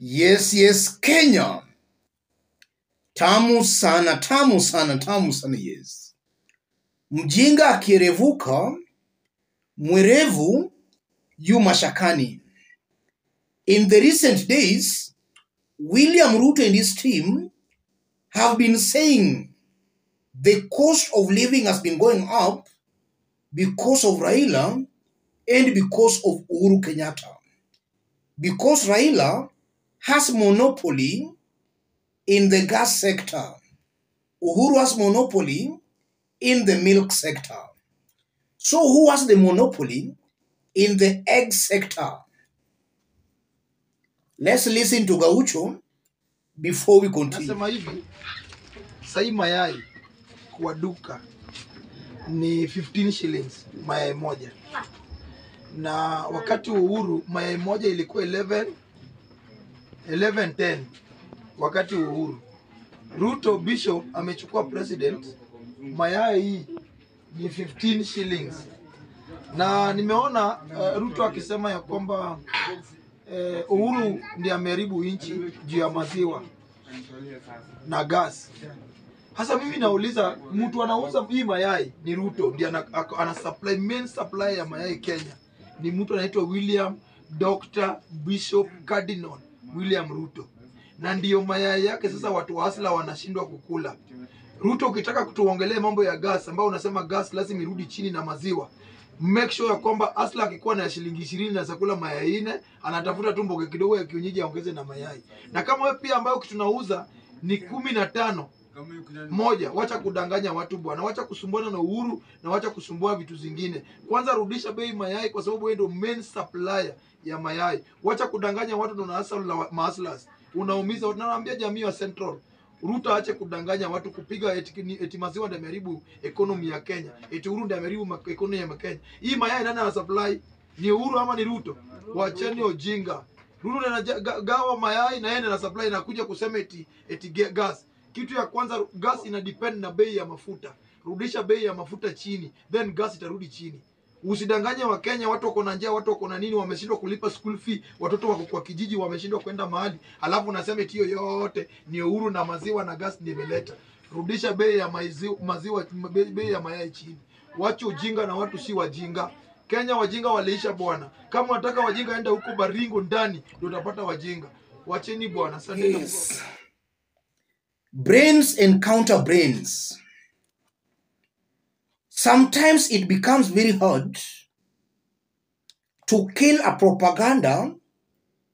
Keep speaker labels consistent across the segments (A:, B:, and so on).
A: Yes, yes, Kenya. Tamu sana, tamu sana, tamu sana, yes. Mjinga akirevuka, mwerevu yu mashakani. In the recent days, William Ruto and his team have been saying the cost of living has been going up because of Raila and because of Uhuru Kenyatta. Because Raila has monopoly in the gas sector. Uhuru has monopoly in the milk sector. So who has the monopoly in the egg sector? Let's listen to Gaucho before we continue.
B: Nasema hivi, sai mayai kwa duka ni 15 shillings mayai moja. Na wakati Uhuru mayai moja ilikuwa 11.10 wakati Uhuru. Ruto Bishop amechukua president, mayai hii ni 15 shillings. Na nimeona Ruto akisema ya kwamba Uhuru ndiye ameharibu nchi juu ya maziwa na gas. Hasa mimi nauliza, mtu anauza hii mayai ni Ruto, ndiye ana supply, main supply ya mayai Kenya ni mtu anaitwa William Dr. Bishop Cardinal William Ruto, na ndiyo mayai yake sasa watu wa Asla wanashindwa kukula. Ruto, ukitaka kutuongelee mambo ya gas ambao unasema gas lazima irudi chini na maziwa, make sure ya kwamba Asla akikuwa na shilingi 20 na sakula mayai 4, anatafuta tu mboga kidogo ya kienyeji aongeze na mayai. Na kama wewe pia ambayo tunauza ni 15 moja, wacha kudanganya watu bwana, wacha kusumbuana na Uhuru na wacha kusumbua vitu zingine. Kwanza rudisha bei mayai kwa sababu wewe ndio main supplier ya mayai. Wacha kudanganya watu na hustle mahustlers. Unaumiza, unawaambia jamii wa Central. Ruto aache kudanganya watu, kupiga eti maziwa ndio yameharibu economy ya Kenya. Eti Uhuru ndio yameharibu economy ya Kenya. Hii mayai nani ana supply? Ni Uhuru ama ni Ruto? Wacheni ujinga. Ruto anagawa mayai na yeye ana supply, na kuja kusema eti gas. Kitu ya kwanza, gas ina depend na bei ya mafuta. Rudisha bei ya mafuta chini, then gas itarudi chini. Usidanganye wa Kenya, watu wako na njaa, watu wako na nini, wameshindwa kulipa school fee, watoto wako kwa kijiji wameshindwa kwenda mahali, alafu unasema eti yote ni Uhuru na maziwa na gas ndio imeleta. Rudisha bei ya maziwa, bei ya mayai chini. Wacha ujinga, na watu si wajinga. Kenya wajinga waliisha bwana. Kama unataka wajinga, enda huko Baringo ndani ndio utapata wajinga. Wacheni bwana. Asante.
A: Yes. Brains encounter brains. Sometimes it becomes very hard to kill a propaganda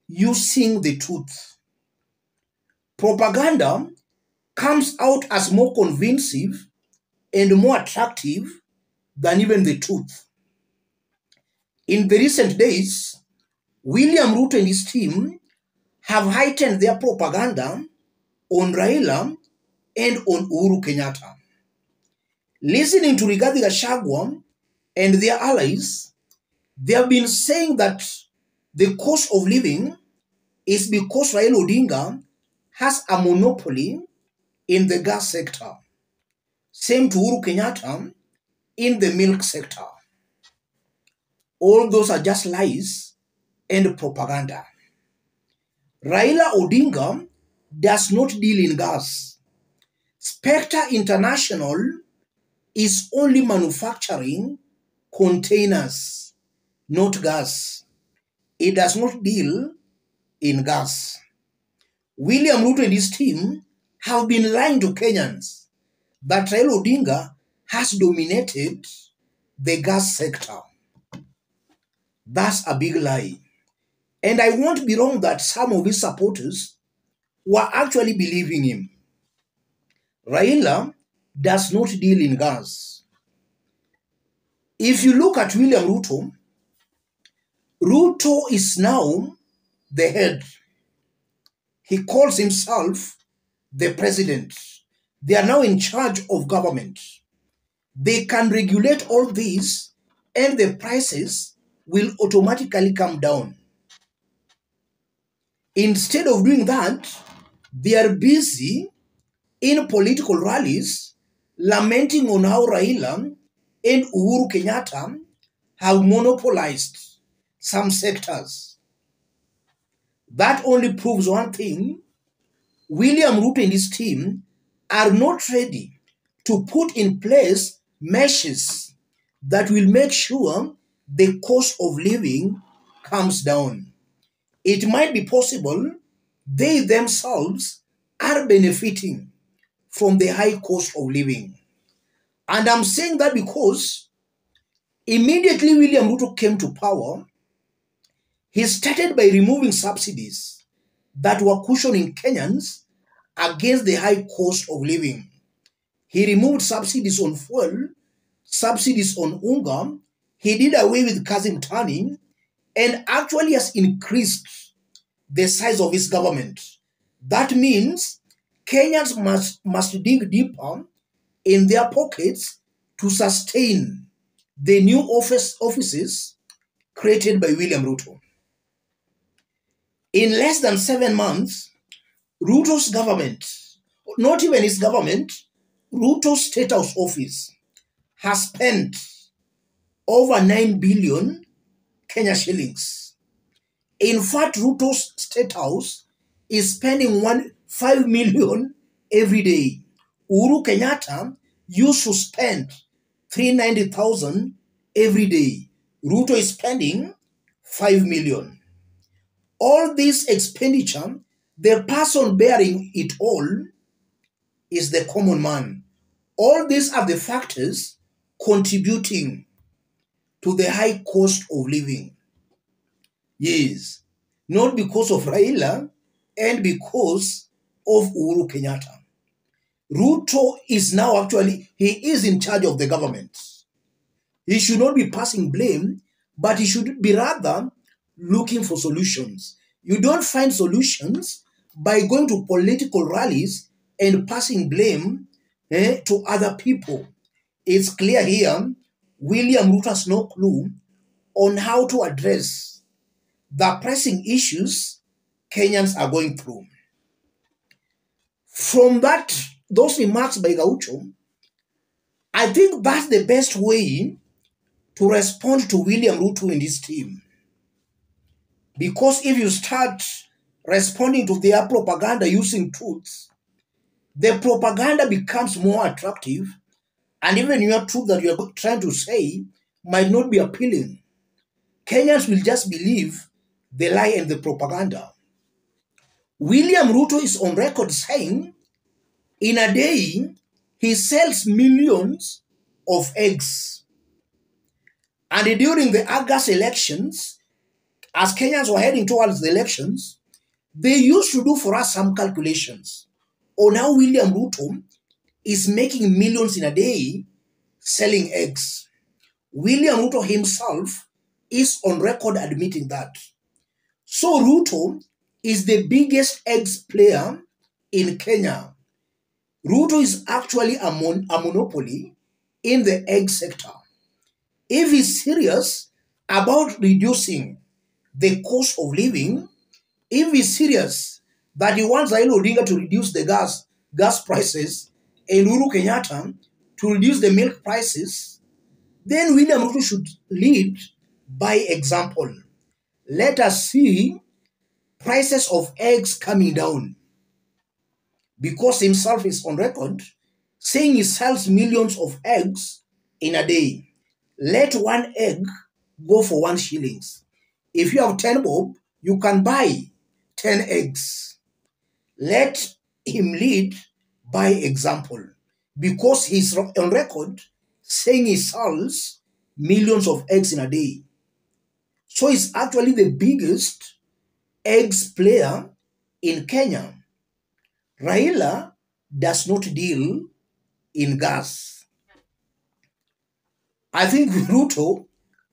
A: using the truth. Propaganda comes out as more convincing and more attractive than even the truth. In the recent days, William Ruto and his team have heightened their propaganda on Raila and on Uhuru Kenyatta. Listening to Rigathi Gachagua and their allies, they have been saying that the cost of living is because Raila Odinga has a monopoly in the gas sector. Same to Uhuru Kenyatta in the milk sector. All those are just lies and propaganda. Raila Odinga does not deal in gas. Spectre International is only manufacturing containers, not gas. It does not deal in gas. William Ruto and his team have been lying to Kenyans that Raila Odinga has dominated the gas sector. That's a big lie. And I won't be wrong that some of his supporters were actually believing him. Raila does not deal in gas. If you look at William Ruto, Ruto is now the head. He calls himself the president. They are now in charge of government. They can regulate all these and the prices will automatically come down. Instead of doing that, they are busy in political rallies lamenting on how Raila and Uhuru Kenyatta have monopolized some sectors. That only proves one thing: William Ruto and his team are not ready to put in place measures that will make sure the cost of living comes down. It might be possible they themselves are benefiting from the high cost of living. And I'm saying that because immediately William Ruto came to power, he started by removing subsidies that were cushioning Kenyans against the high cost of living. He removed subsidies on fuel, subsidies on unga. He did away with kazi mtaani and actually has increased the size of his government. That means Kenyans must dig deeper in their pockets to sustain the new offices created by William Ruto. In less than 7 months, Ruto's government, not even his government, Ruto's State House office has spent over 9 billion Kenya shillings. In fact, Ruto's State House is spending 5 million every day. Uhuru Kenyatta used to spend 390,000 every day. Ruto is spending 5 million. All this expenditure, the person bearing it all is the common man. All these are the factors contributing to the high cost of living. Yes, not because of Raila and because of Uhuru Kenyatta. Ruto is now he is in charge of the government. He should not be passing blame, but he should be rather looking for solutions. You don't find solutions by going to political rallies and passing blame to other people. It's clear here, William Ruto has no clue on how to address the pressing issues Kenyans are going through. From those remarks by Gaucho, I think that's the best way to respond to William Ruto and his team. Because if you start responding to their propaganda using truths, the propaganda becomes more attractive, and even your truth that you're trying to say might not be appealing. Kenyans will just believe the lie and the propaganda. William Ruto is on record saying in a day he sells millions of eggs. And during the August elections, as Kenyans were heading towards the elections, they used to do for us some calculations on how William Ruto is making millions in a day selling eggs. William Ruto himself is on record admitting that. So Ruto is the biggest eggs player in Kenya. Ruto is actually a monopoly in the egg sector. If he's serious about reducing the cost of living, if he's serious that he wants Raila Odinga to reduce the gas prices and Uhuru Kenyatta to reduce the milk prices, then William Ruto should lead by example. Let us see prices of eggs coming down, because himself is on record saying he sells millions of eggs in a day. Let one egg go for 1 shilling. If you have 10 bob, you can buy 10 eggs. Let him lead by example, because he's on record saying he sells millions of eggs in a day. So he's actually the biggest eggs player in Kenya. Raila does not deal in gas. I think Ruto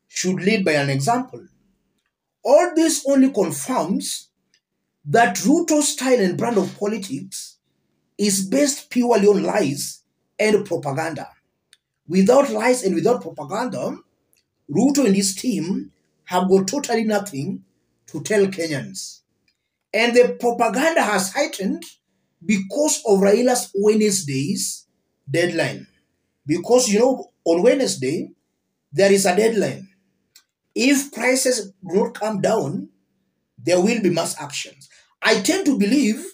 A: should lead by an example. All this only confirms that Ruto's style and brand of politics is based purely on lies and propaganda. Without lies and without propaganda, Ruto and his team have got totally nothing to tell Kenyans. And the propaganda has heightened because of Raila's Wednesday's deadline. Because, on Wednesday, there is a deadline. If prices do not come down there will be mass actions. I tend to believe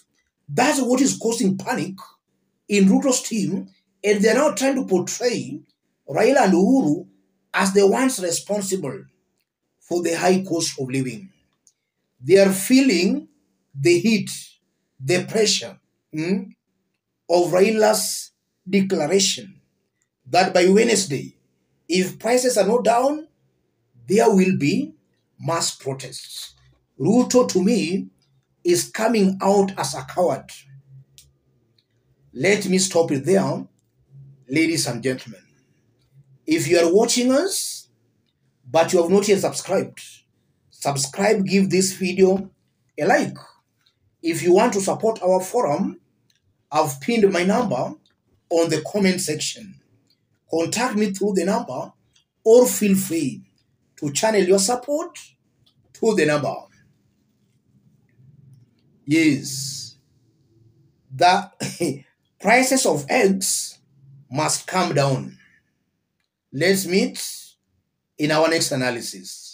A: that's what is causing panic in Ruto's team, and they're now trying to portray Raila and Uhuru as the ones responsible for the high cost of living. They are feeling the heat, the pressure of Raila's declaration that by Wednesday, if prices are not down, there will be mass protests. Ruto, to me, is coming out as a coward. Let me stop it there, ladies and gentlemen. If you are watching us, but you have not yet subscribed, subscribe, give this video a like. If you want to support our forum, I've pinned my number on the comment section. Contact me through the number or feel free to channel your support to the number. Yes, the prices of eggs must come down. Let's meet in our next analysis.